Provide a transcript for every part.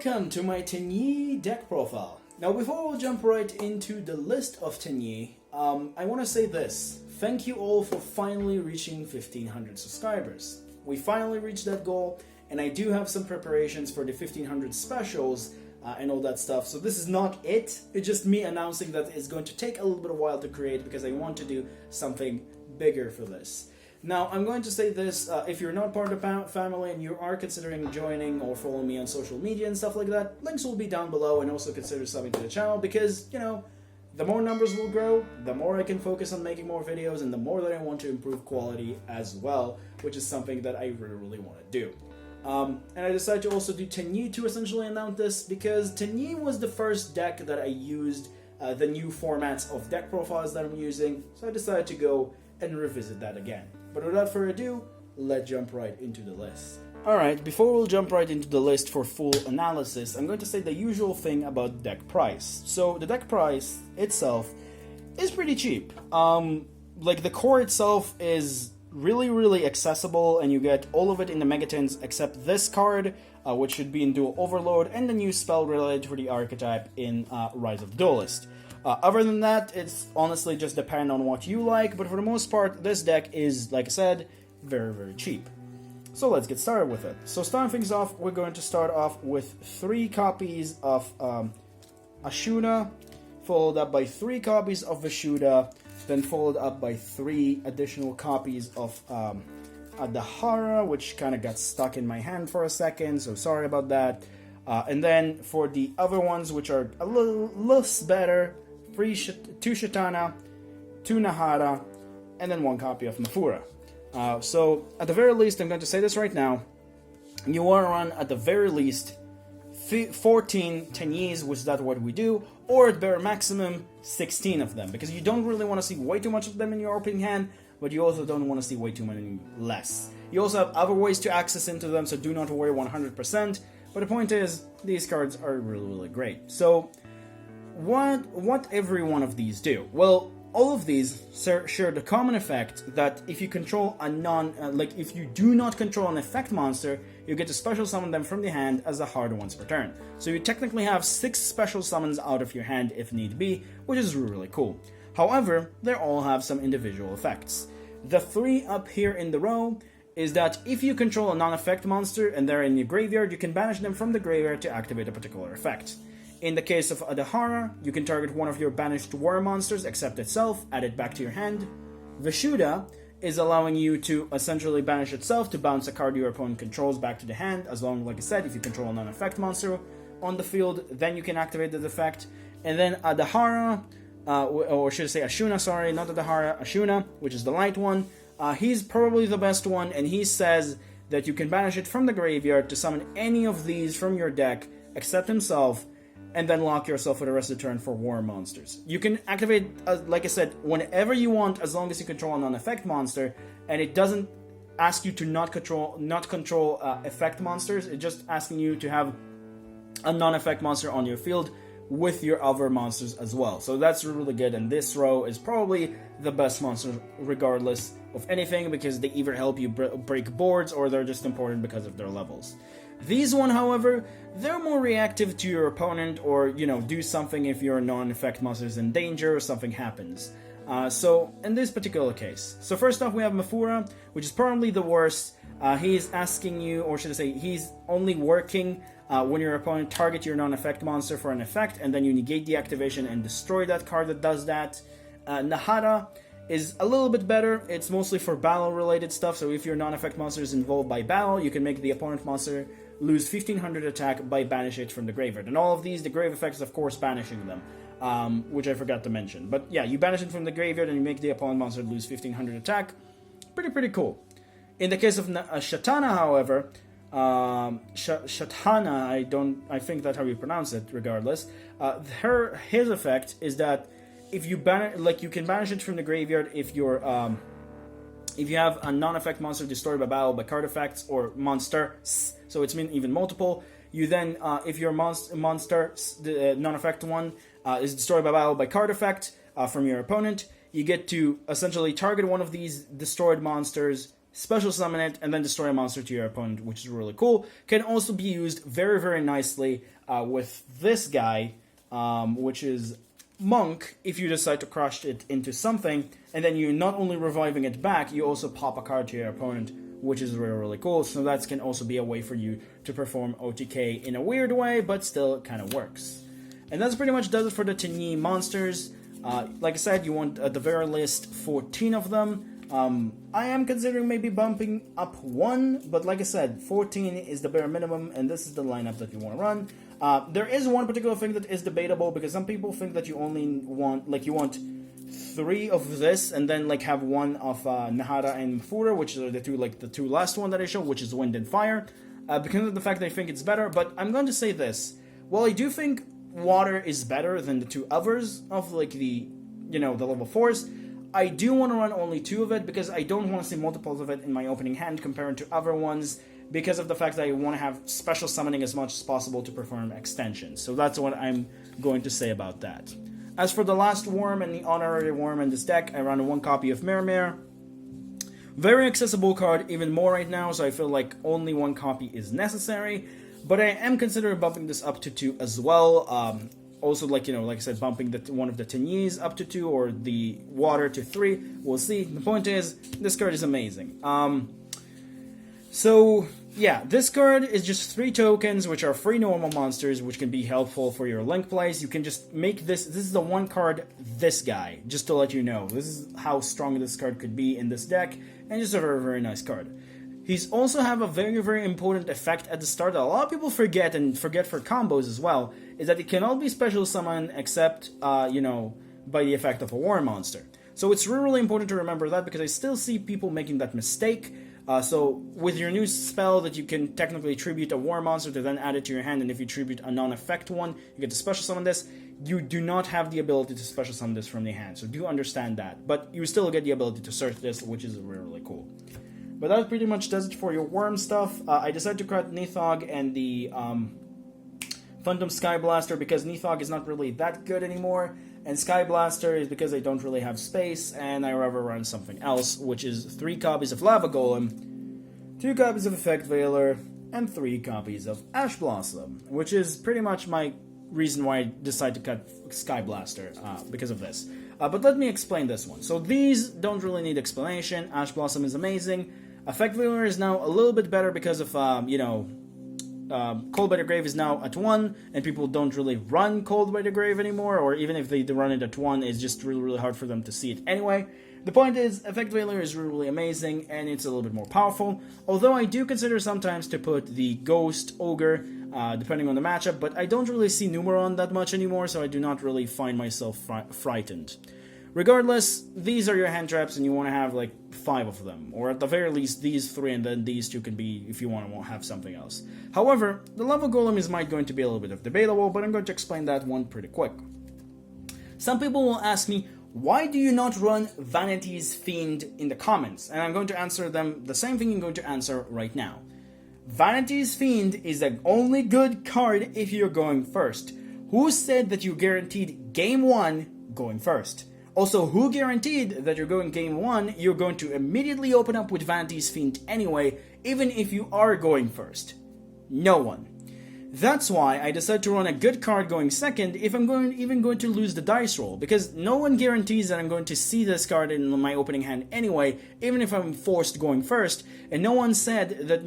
welcome to my Tenyi deck profile. Now before we jump right into the list of Tenyi, I want to say this. Thank you all for finally reaching 1500 subscribers. We finally reached that goal, and I do have some preparations for the 1500 specials and all that stuff. So this is not it. It's just me announcing that it's going to take a little bit of while to create because I want to do something bigger for this. Now, I'm going to say this, if you're not part of the family and you are considering joining or following me on social media and stuff like that, links will be down below, and also consider subbing to the channel because, you know, the more numbers will grow, the more I can focus on making more videos, and the more that I want to improve quality as well, which is something that I really want to do. And I decided to also do Tenyi to essentially announce this because Tenyi was the first deck that I used the new formats of deck profiles that I'm using, so I decided to go and revisit that again. But without further ado, let's jump right into the list. Alright, before we'll jump right into the list for full analysis, I'm going to say the usual thing about deck price. So the deck price itself is pretty cheap. Like the core itself is really accessible, and you get all of it in the Megatins except this card, which should be in Dual Overload, and the new spell related to the archetype in Rise of the Duelist. Other than that, it's honestly just depend on what you like, but for the most part, this deck is, like I said, very cheap. So let's get started with it. So starting things off, we're going to start off with 3 copies of Ashuna, followed up by 3 copies of Vishuda, then followed up by 3 additional copies of Adahara, which kind of got stuck in my hand for a second, so sorry about that. And then for the other ones, which are a little better, 2 Shatana, 2 Nahara, and then 1 copy of Mafura. So at the very least, I'm going to say this right now, you want to run at the very least 14 Tenyis, which is that what we do, or at bare maximum 16 of them, because you don't really want to see way too much of them in your opening hand, but you also don't want to see way too many less. You also have other ways to access into them, so do not worry 100%, but the point is, these cards are really great. So what every one of these do? Well, all of these share the common effect that if you control a if you do not control an effect monster, you get to special summon them from the hand as a hard once per turn. So you technically have 6 special summons out of your hand if need be, which is really cool. However, they all have some individual effects. The 3 up here in the row is that if you control a non-effect monster and they're in your graveyard, you can banish them from the graveyard to activate a particular effect. In the case of Adahara, you can target one of your banished war monsters, except itself, add it back to your hand. Vishuda is allowing you to essentially banish itself to bounce a card your opponent controls back to the hand, as long as, like I said, if you control a non-effect monster on the field, then you can activate that effect. And then Adahara, or should I say Ashuna, sorry, not Adahara, Ashuna, which is the light one, he's probably the best one, and he says that you can banish it from the graveyard to summon any of these from your deck, except himself, and then lock yourself for the rest of the turn for war monsters. You can activate, like I said, whenever you want, as long as you control a non-effect monster, and it doesn't ask you to not control effect monsters. It's just asking you to have a non-effect monster on your field with your other monsters as well. So that's really good, and this row is probably the best monster regardless of anything, because they either help you break boards or they're just important because of their levels. These one, however, they're more reactive to your opponent, or, you know, do something if your non-effect monster is in danger or something happens. So, in this particular case. So first off, we have Mafura, which is probably the worst. He's asking you, or should I say, he's only working when your opponent targets your non-effect monster for an effect, and then you negate the activation and destroy that card that does that. Nahara is a little bit better. It's mostly for battle-related stuff, so if your non-effect monster is involved by battle, you can make the opponent monster lose 1500 attack by banishing it from the graveyard. And all of these, the grave effects, of course, banishing them, which I forgot to mention. But yeah, you banish it from the graveyard and you make the opponent monster lose 1500 attack. Pretty cool. In the case of Shatana, however, Shatana, I think that's how you pronounce it, regardless. His effect is that if you you can banish it from the graveyard if you're if you have a non-effect monster destroyed by battle by card effects or monsters, so it's even multiple, you then, if your monster, the non-effect one, is destroyed by battle by card effect from your opponent, you get to essentially target one of these destroyed monsters special summon it, and then destroy a monster to your opponent, which is really cool. Can also be used very, very nicely with this guy, which is Monk, if you decide to crush it into something, and then you're not only reviving it back, you also pop a card to your opponent, which is really, really cool. So that can also be a way for you to perform OTK in a weird way, but still kind of works. And that's pretty much does it for the Tenyi monsters. Like I said, you want at the very least 14 of them. I am considering maybe bumping up one, but like I said, 14 is the bare minimum, and this is the lineup that you want to run. There is one particular thing that is debatable, because some people think that you only want, like, you want 3 of this, and then, like, have 1 of Nahara and Fura, which are the two last one that I showed, which is Wind and Fire, because of the fact that I think it's better. But I'm going to say this: while I do think Water is better than the 2 others of, like, the level 4s, I do want to run only 2 of it, because I don't want to see multiples of it in my opening hand compared to other ones, because of the fact that I want to have special summoning as much as possible to perform extensions. So that's what I'm going to say about that. As for the last worm and the honorary worm in this deck, I run 1 copy of Mirror. Very accessible card, even more right now, so I feel like only 1 copy is necessary. But I am considering bumping this up to 2 as well. Also, like I said, bumping one of the Tenyis up to 2, or the Water to 3. We'll see. The point is, this card is amazing. So, yeah, this card is just 3 tokens, which are free normal monsters, which can be helpful for your link plays. You can just make this is the 1 card, this guy, just to let you know. This is how strong this card could be in this deck, and just a very, very nice card. He's also have a very, very important effect at the start that a lot of people forget, and forget for combos as well, is that it cannot be special summoned except, by the effect of a war monster. So it's really, really important to remember that, because I still see people making that mistake. So with your new spell that you can technically tribute a war monster to then add it to your hand, and if you tribute a non-effect one, you get to special summon this, you do not have the ability to special summon this from the hand, so do understand that. But you still get the ability to search this, which is really, really cool. But that pretty much does it for your worm stuff. I decided to cut Nithog and the Phantom Sky Blaster, because Nithog is not really that good anymore, and Sky Blaster is because I don't really have space, and I rather run something else, which is 3 copies of Lava Golem, 2 copies of Effect Veiler, and 3 copies of Ash Blossom, which is pretty much my reason why I decided to cut Sky Blaster, because of this. But let me explain this one. So these don't really need explanation. Ash Blossom is amazing. Effect Veiler is now a little bit better because of, Cold by the Grave is now at 1, and people don't really run Cold by the Grave anymore, or even if they run it at 1, it's just really, really hard for them to see it anyway. The point is, Effect Veiler is really amazing, and it's a little bit more powerful, although I do consider sometimes to put the Ghost Ogre, depending on the matchup, but I don't really see Numeron that much anymore, so I do not really find myself frightened. Regardless, these are your hand traps, and you want to have like 5 of them, or at the very least these 3, and then these 2 can be if you want to have something else. However, the Lava Golem is going to be a little bit of debatable, but I'm going to explain that one pretty quick. Some people will ask me, why do you not run Vanity's Fiend in the comments? And I'm going to answer them the same thing I'm going to answer right now. Vanity's Fiend is the only good card if you're going first. Who said that you guaranteed game 1 going first? Also, who guaranteed that you're going game 1, you're going to immediately open up with Vanity's Fiend anyway, even if you are going first? No one. That's why I decided to run a good card going second if I'm even going to lose the dice roll, because no one guarantees that I'm going to see this card in my opening hand anyway, even if I'm forced going first, and no one said that,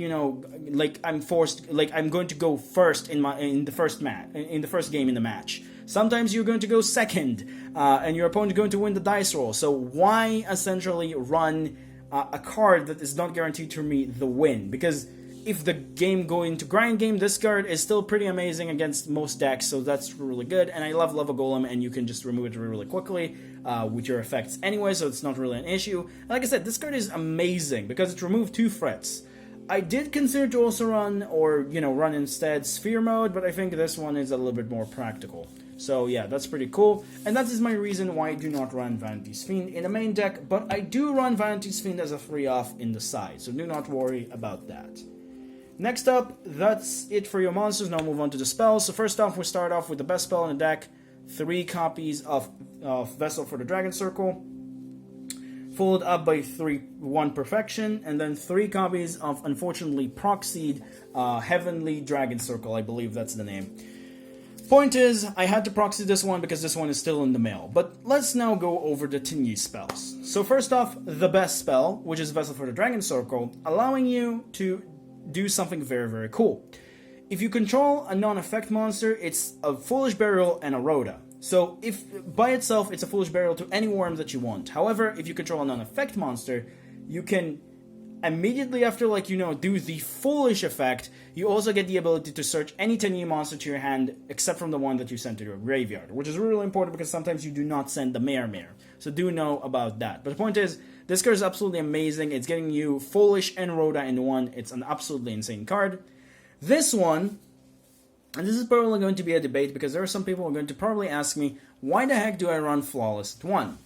I'm going to go first in the first game in the match. Sometimes you're going to go second, and your opponent is going to win the dice roll. So why essentially run a card that is not guaranteed to me the win? Because if the game go into grind game, this card is still pretty amazing against most decks, so that's really good. And I love Lava Golem, and you can just remove it really quickly with your effects anyway, so it's not really an issue. And like I said, this card is amazing because it removed 2 threats. I did consider to also run instead Sphere Mode, but I think this one is a little bit more practical. So yeah, that's pretty cool, and that is my reason why I do not run Vanity's Fiend in the main deck, but I do run Vanity's Fiend as a 3-off in the side, so do not worry about that. Next up, that's it for your monsters. Now move on to the spells. So first off, we start off with the best spell in the deck, 3 copies of Vessel for the Dragon Circle, followed up by 1 Perfection, and then 3 copies of unfortunately proxied Heavenly Dragon Circle, I believe that's the name. Point is, I had to proxy this one because this one is still in the mail. But let's now go over the Tenyi spells. So first off, the best spell, which is Vessel for the Dragon Circle, allowing you to do something very, very cool. If you control a non-effect monster, it's a Foolish Burial and a Rhoda. So if by itself, it's a Foolish Burial to any worm that you want. However, if you control a non-effect monster, you can immediately after, like, you know, do the Foolish effect, you also get the ability to search any Tenyi monster to your hand, except from the one that you sent to your graveyard, which is really important because sometimes you do not send the Mare. So do know about that. But the point is, this card is absolutely amazing. It's getting you Foolish and Rhoda in one. It's an absolutely insane card. This one, and this is probably going to be a debate because there are some people who are going to probably ask me, why the heck do I run Flawless at 1?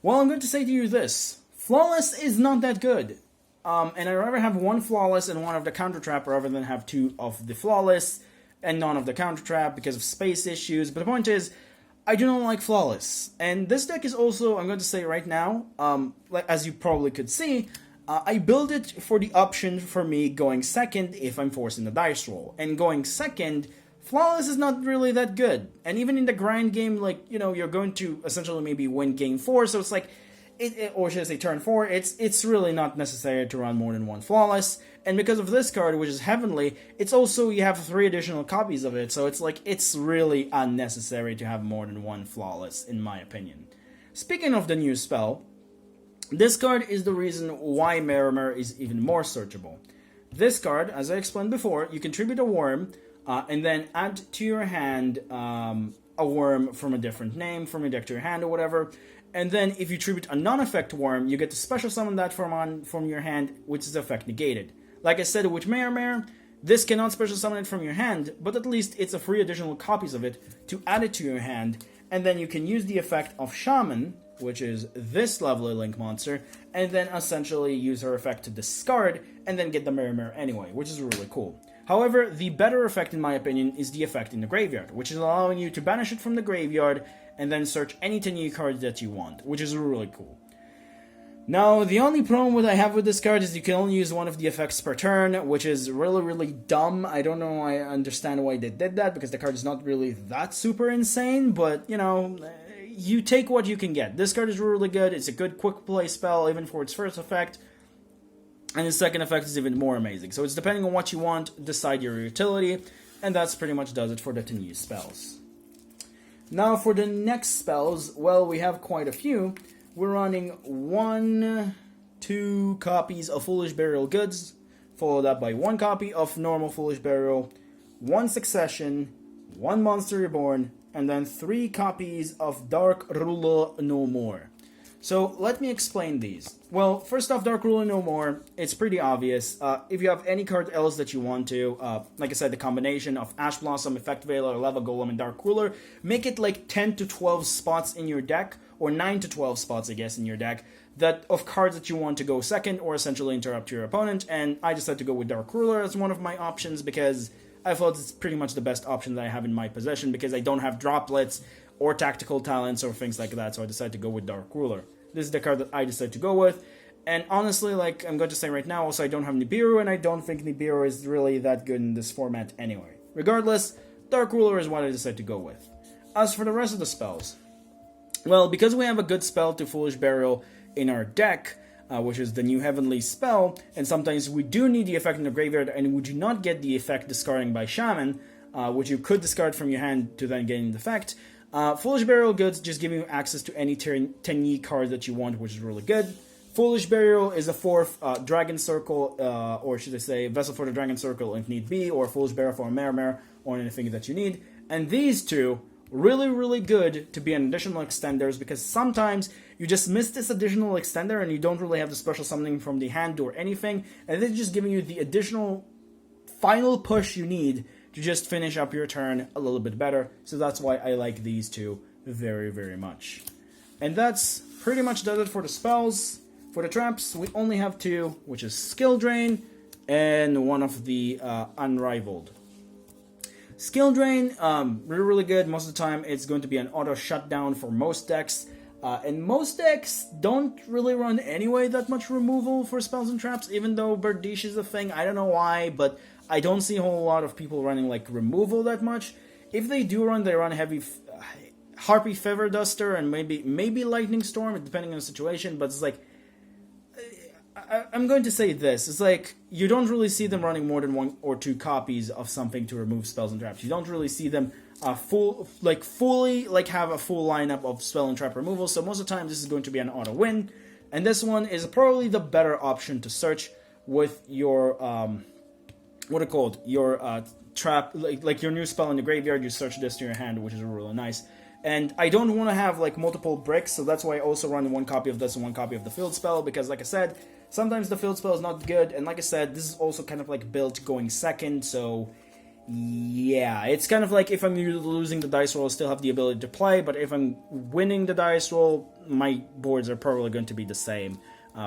Well, I'm going to say to you this. Flawless is not that good. And I'd rather have 1 Flawless and 1 of the Counter Trap rather than have 2 of the Flawless and none of the Counter Trap because of space issues. But the point is, I do not like Flawless. And this deck is also, I'm going to say right now, like as you probably could see, I build it for the option for me going second if I'm forcing the dice roll. And going second, Flawless is not really that good. And even in the grind game, like, you know, you're going to essentially maybe win game 4, so it's like, or should I say turn 4, it's really not necessary to run more than 1 Flawless. And because of this card, which is Heavenly, it's also, you have 3 additional copies of it, so it's like, it's really unnecessary to have more than 1 Flawless, in my opinion. Speaking of the new spell, this card is the reason why Mare is even more searchable. This card, as I explained before, you contribute a worm, and then add to your hand a worm from a different name, from your deck to your hand or whatever. And then if you tribute a non-effect worm, you get to special summon that from your hand, which is effect negated. Like I said with Mare, this cannot special summon it from your hand, but at least it's a free additional copies of it to add it to your hand, and then you can use the effect of Shaman, which is this lovely Link monster, and then essentially use her effect to discard, and then get the Mare anyway, which is really cool. However, the better effect in my opinion is the effect in the graveyard, which is allowing you to banish it from the graveyard, and then search any Tenyi cards that you want, which is really cool. Now, the only problem that I have with this card is you can only use 1 of the effects per turn, which is really, really dumb. I don't know, I understand why they did that, because the card is not really that super insane, but, you know, you take what you can get. This card is really good, it's a good quick play spell, even for its first effect, and its second effect is even more amazing. So it's depending on what you want, decide your utility, and that's pretty much does it for the Tenyi spells. Now for the next spells, well, we have quite a few. We're running 1, 2 copies of Foolish Burial Goods, followed up by 1 copy of normal Foolish Burial, 1 Succession, 1 Monster Reborn, and then 3 copies of Dark Ruler No More. So let me explain these. Well, first off, Dark Ruler No More, it's pretty obvious. If you have any card else that you want to, like I said, the combination of Ash Blossom, Effect Veiler, Lava Golem, and Dark Ruler, make it like 10 to 12 spots in your deck, or 9 to 12 spots, I guess, in your deck, that of cards that you want to go second, or essentially interrupt your opponent, and I decided to go with Dark Ruler as one of my options, because I thought it's pretty much the best option that I have in my possession, because I don't have droplets, or tactical talents, or things like that, so I decided to go with Dark Ruler. This is the card that I decided to go with, and honestly, like I'm going to say right now, also I don't have Nibiru, and I don't think Nibiru is really that good in this format anyway. Regardless, Dark Ruler is what I decided to go with. As for the rest of the spells, well, because we have a good spell to Foolish Burial in our deck, which is the new Heavenly spell, and sometimes we do need the effect in the graveyard, and we do not get the effect discarding by Shaman, which you could discard from your hand to then gain the effect. Foolish Burial Goods just giving you access to any Tenyi card that you want, which is really good. Foolish Burial is a 4th Dragon Circle, or should I say, Vessel for the Dragon Circle if need be, or Foolish Burial for a Mare, or anything that you need. And these two, really, really good to be an additional extenders, because sometimes you just miss this additional extender and you don't really have the special summoning from the hand or anything, and they're just giving you the additional final push you need to just finish up your turn a little bit better. So that's why I like these two very, very much. And that's pretty much does it for the spells. For the traps, we only have 2, which is Skill Drain and one of the Unrivaled. Skill Drain, really, really good. Most of the time, it's going to be an auto shutdown for most decks. And most decks don't really run anyway that much removal for spells and traps, even though Birdish is a thing. I don't know why, but I don't see a whole lot of people running like removal that much. If they do run, they run heavy Harpy Feather Duster and maybe Lightning Storm, depending on the situation. But it's like, I'm going to say this: it's like you don't really see them running more than 1 or 2 copies of something to remove spells and traps. You don't really see them fully have a full lineup of spell and trap removal. So most of the time, this is going to be an auto win, and this one is probably the better option to search with your what are called your trap, like your new spell in the graveyard. You search this to your hand, which is really nice. And I don't want to have like multiple bricks, so that's why I also run 1 copy of this and 1 copy of the field spell, because like I said, sometimes the field spell is not good, and like I said, this is also kind of like built going second, so yeah, it's kind of like if I'm losing the dice roll, I still have the ability to play, but if I'm winning the dice roll, my boards are probably going to be the same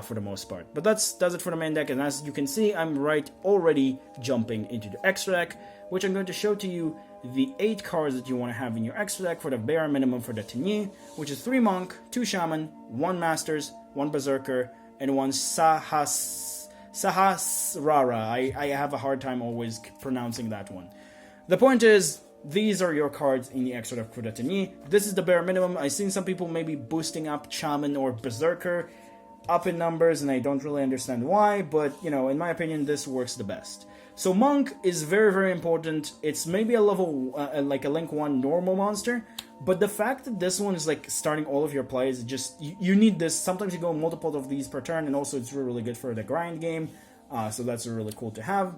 for the most part. But does it for the main deck, and as you can see, I'm already jumping into the extra deck, which I'm going to show to you the 8 cards that you want to have in your extra deck for the bare minimum for the Tenyi, which is 3 Monk, 2 Shaman, 1 Masters, 1 Berserker, and 1 Sahasrara. I have a hard time always pronouncing that one. The point is, these are your cards in the extra deck for the Tenyi. This is the bare minimum. I've seen some people maybe boosting up Shaman or Berserker up in numbers, and I don't really understand why, but, you know, in my opinion, this works the best. So Monk is very, very important. It's maybe a level, like a Link 1 normal monster, but the fact that this one is like starting all of your plays, just, you need this. Sometimes you go multiple of these per turn, and also it's really, really good for the grind game, so that's really cool to have.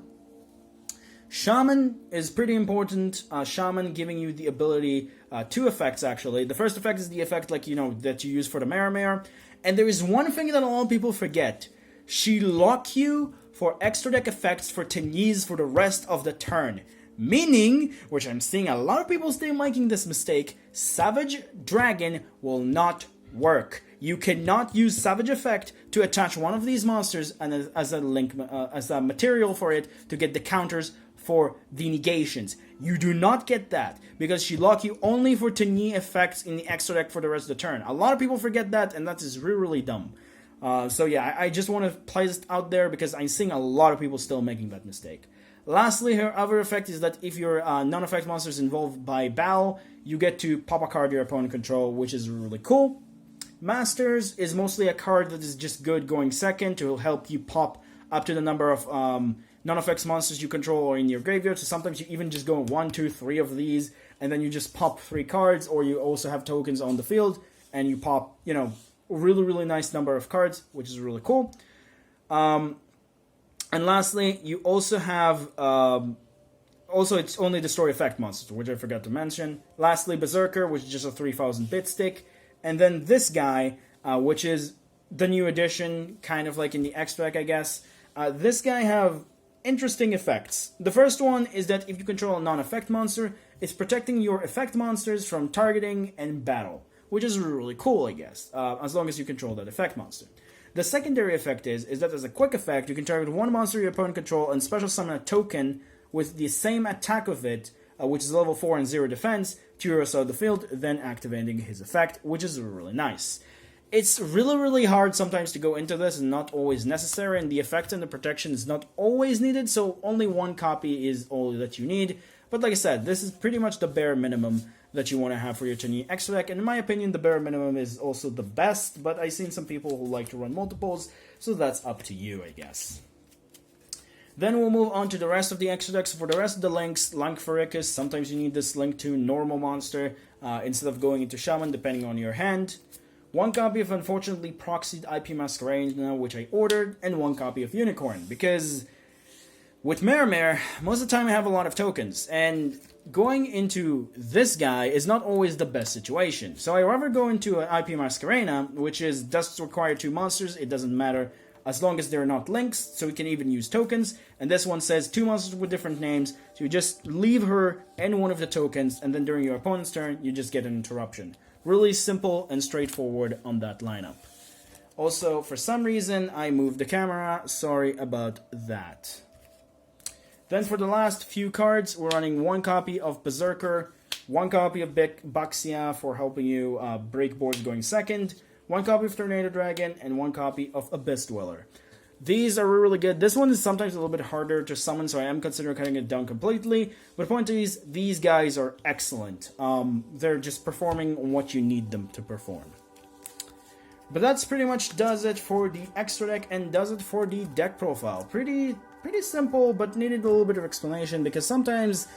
Shaman is pretty important. Shaman giving you the ability, 2 effects actually. The first effect is the effect, like, you know, that you use for the Mare, and there is one thing that a lot of people forget. She lock you for extra deck effects for Tenyis for the rest of the turn. Meaning, which I'm seeing a lot of people still making this mistake, Savage Dragon will not work. You cannot use Savage Effect to attach one of these monsters and as a link, as a material for it to get the counters for the negations. You do not get that, because she lock you only for Tenyi effects in the extra deck for the rest of the turn. A lot of people forget that, and that is really, really dumb. So yeah, I just want to place it out there because I'm seeing a lot of people still making that mistake. Lastly, her other effect is that if your non-effect monster is involved by battle, you get to pop a card your opponent control, which is really cool. Masters is mostly a card that is just good going second to help you pop up to the number of non-effects monsters you control or in your graveyard. So sometimes you even just go 1, 2, 3 of these, and then you just pop 3 cards, or you also have tokens on the field, and you pop, you know, really, really nice number of cards, which is really cool. And lastly, you also have, also it's only the story effect monsters, which I forgot to mention. Lastly, Berserker, which is just a 3000 bit stick. And then this guy, which is the new addition, kind of like in the extra deck, I guess. This guy have interesting effects. The first one is that if you control a non-effect monster, it's protecting your effect monsters from targeting and battle, which is really cool, I guess, as long as you control that effect monster. The secondary effect is that as a quick effect, you can target one monster your opponent control and special summon a token with the same attack of it, which is level 4 and 0 defense, to your side of the field, then activating his effect, which is really nice. It's really, really hard sometimes to go into this and not always necessary, and the effect and the protection is not always needed, so only 1 copy is all that you need. But like I said, this is pretty much the bare minimum that you want to have for your Tenyi extra deck, and in my opinion, the bare minimum is also the best, but I've seen some people who like to run multiples, so that's up to you, I guess. Then we'll move on to the rest of the extra decks. For the rest of the links, Lankfaricus, sometimes you need this link to normal monster instead of going into Shaman, depending on your hand. 1 copy of unfortunately proxied IP Masquerade, which I ordered, and 1 copy of Unicorn, because with Mare, most of the time I have a lot of tokens, and going into this guy is not always the best situation. So I rather go into an IP Masquerade, which is does require 2 monsters, it doesn't matter, as long as they're not links, so we can even use tokens. And this one says 2 monsters with different names, so you just leave her and one of the tokens, and then during your opponent's turn, you just get an interruption. Really simple and straightforward on that lineup. Also, for some reason, I moved the camera, sorry about that. Then for the last few cards, we're running 1 copy of Berserker, 1 copy of Baxia for helping you break boards going second, 1 copy of Tornado Dragon, and 1 copy of Abyss Dweller. These are really good. This one is sometimes a little bit harder to summon, so I am considering cutting it down completely. But the point is, these guys are excellent. They're just performing what you need them to perform. But that's pretty much does it for the extra deck and does it for the deck profile. Pretty simple, but needed a little bit of explanation because sometimes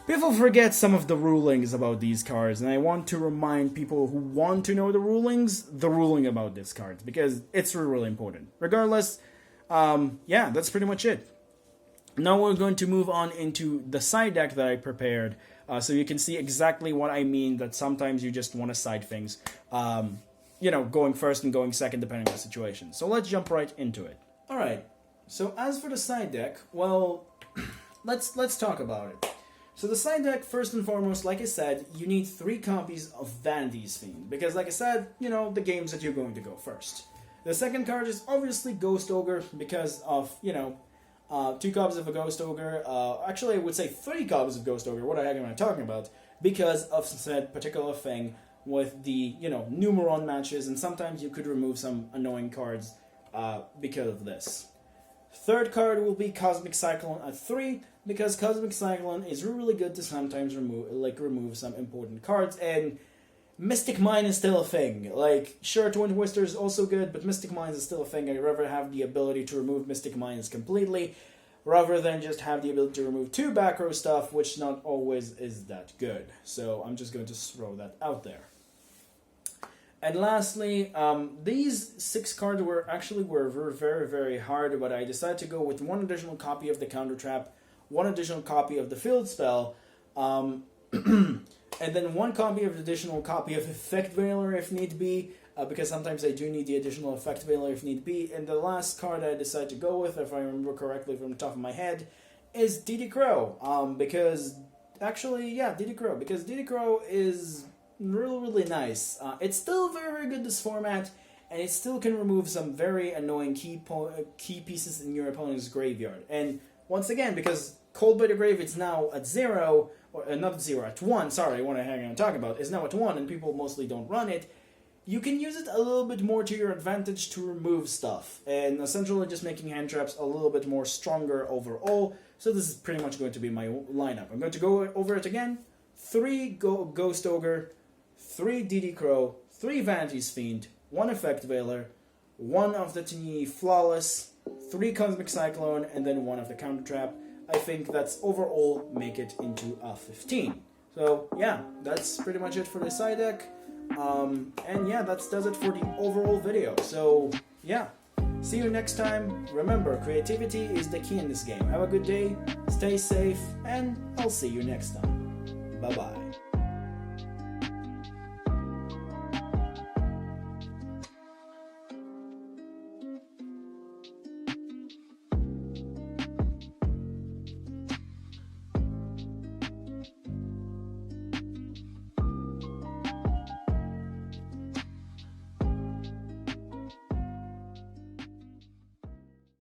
people forget some of the rulings about these cards, and I want to remind people who want to know the ruling about these cards, because it's really important. Regardless, yeah, that's pretty much it. Now we're going to move on into the side deck that I prepared, so you can see exactly what I mean, that sometimes you just want to side things, you know, going first and going second depending on the situation. So let's jump right into it. Alright, so as for the side deck, well, let's talk about it. So the side deck, first and foremost, like I said, you need 3 copies of Vanity's Fiend, because like I said, you know, the games that you're going to go first. The second card is obviously Ghost Ogre, because of, you know, 2 copies of a Ghost Ogre, actually I would say 3 copies of Ghost Ogre, what the heck am I talking about, because of said particular thing with the, you know, Numeron matches, and sometimes you could remove some annoying cards because of this. Third card will be Cosmic Cyclone at 3, because Cosmic Cyclone is really good to sometimes remove some important cards, and Mystic Mine is still a thing. Like, sure, Twin Twister is also good, but Mystic Mines is still a thing. I'd rather have the ability to remove Mystic Mines completely, rather than just have the ability to remove 2 back row stuff, which not always is that good. So I'm just going to throw that out there. And lastly, these 6 cards were very, very hard, but I decided to go with 1 additional copy of the Counter Trap, 1 additional copy of the Field Spell, and then 1 copy of additional copy of Effect Veiler if need be, because sometimes I do need the additional Effect Veiler if need be. And the last card I decided to go with, if I remember correctly from the top of my head, is DD Crow, because, actually, yeah, DD Crow, because DD Crow is really nice. It's still very good this format, and it still can remove some very annoying key pieces in your opponent's graveyard. And once again, because Cold by the Grave is now at 0, or not at 0, at 1, sorry, what I'm talking about, is now at 1, and people mostly don't run it, you can use it a little bit more to your advantage to remove stuff, and essentially just making hand traps a little bit more stronger overall. So this is pretty much going to be my lineup. I'm going to go over it again. 3 Ghost Ogre, 3 DD Crow, 3 Vanity's Fiend, 1 Effect Veiler, 1 of the Tenyi Flawless, 3 Cosmic Cyclone, and then 1 of the Counter Trap. I think that's overall make it into a 15. So yeah, that's pretty much it for the side deck. And yeah, that does it for the overall video. So yeah, see you next time. Remember, creativity is the key in this game. Have a good day, stay safe, and I'll see you next time. Bye bye.